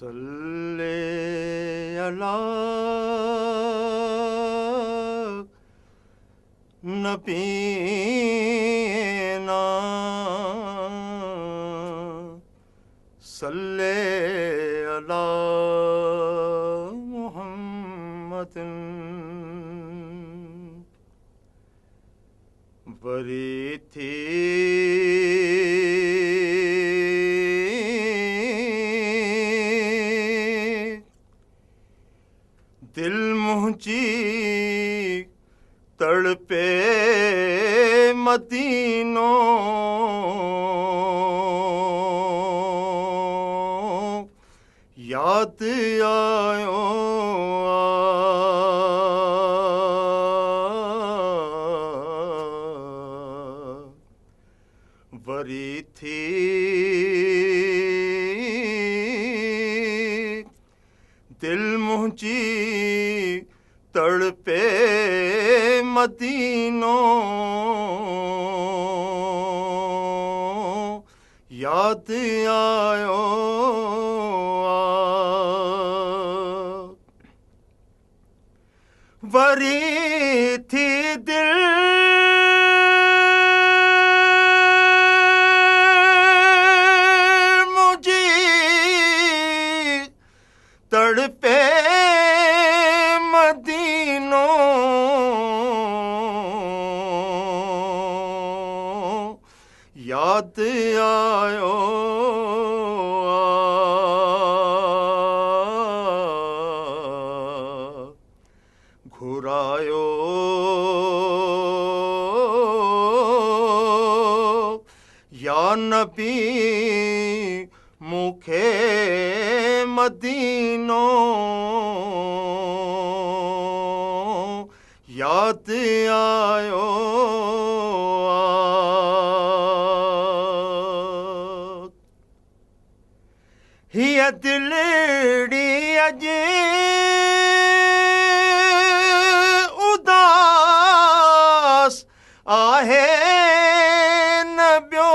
सल्ले अला नबीना सल्ले अला मुहम्मदिन वरी थी दिल मुंहिंजी तड़पे मदीनो याद आयो वरी थी दिल मुंहिंजी तड़पे मदीनो याद आयो वरी थी दिल मुंहिंजी तड़पे मदीनो याद आयो घुरायो या नबी मूंखे मदीनो याद आयो हिय दिलड़ी अॼु उदास आहे न ॿियो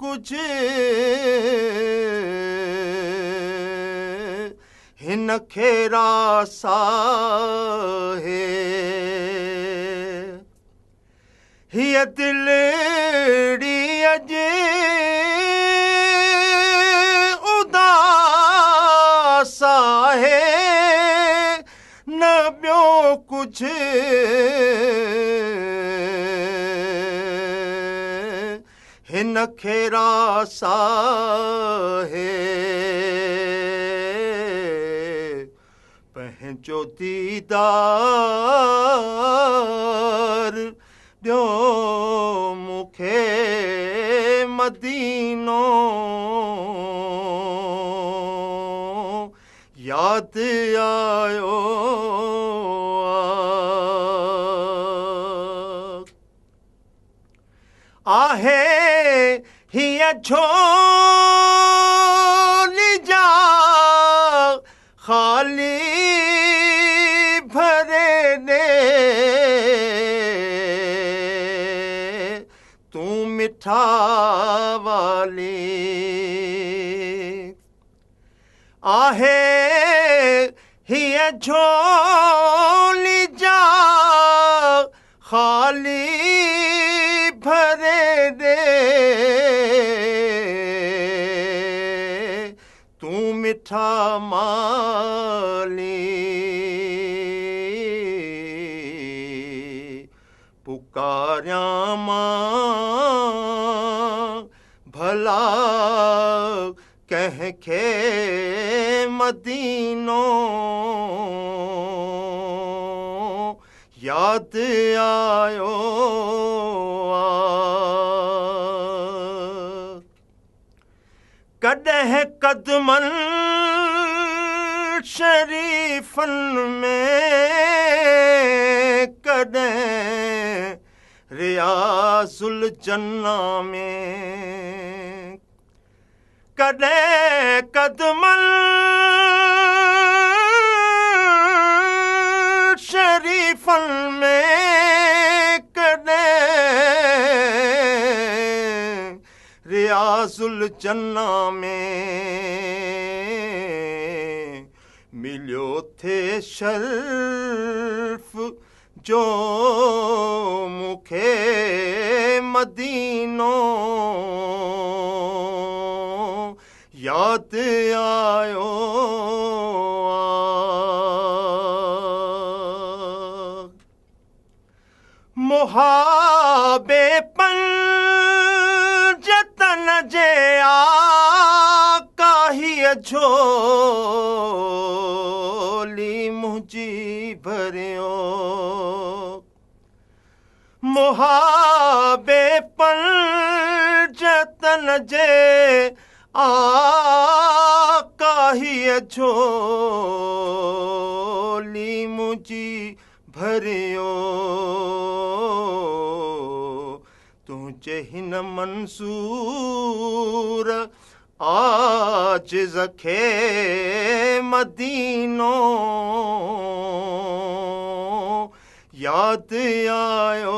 कुझु हिन खे रास आहे हिय दिलड़ी अॼु उदास आहे न ॿियो कुझु हिन खे रास आहे पंहिंजो दीदार ॾियो मूंखे मदीनो याद आयो आहे हीअ झोली जा ख़ाली भरे ॾे तूं मिठा वाली आहे हीअ झोली जा ख़ाली भरे ॾे तूं मिठा माली पुकारियां मां भला कंहिंखे मदीनो याद आयो कॾहिं क़दमनि शरीफ़नि में कॾहिं रियाज़ुल जन्ना में कॾहिं क़दमनि शरीफ़नि में कॾहिं रियाज़ुल जन्ना में मिलियो थे शर्फ जो मूंखे मदीनो यादि आयो मुहाबे पंजतन जे आकाहीअ झोली मुंहिंजी भरियो मुहाबे पंजतन जे आकाहीअ झोली मुंहिंजी भरियो तुंहिंजे हिन मंसूर आजिज़ खे मदीनो यादि आयो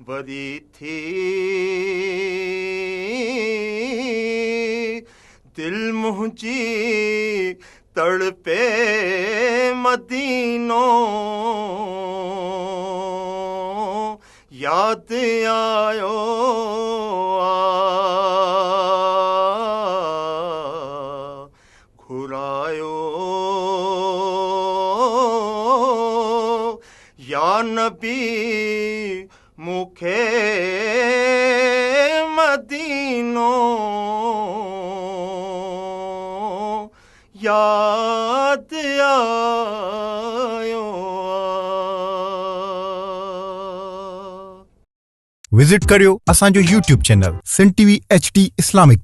वरी थी दिल मुंहिंजी तड़पे मदीनो यादि आयो घुरायो या नबी मूंखे मदीनो यादि आयो विजिट करियो असांजो YouTube channel Sindh TV HD Islamic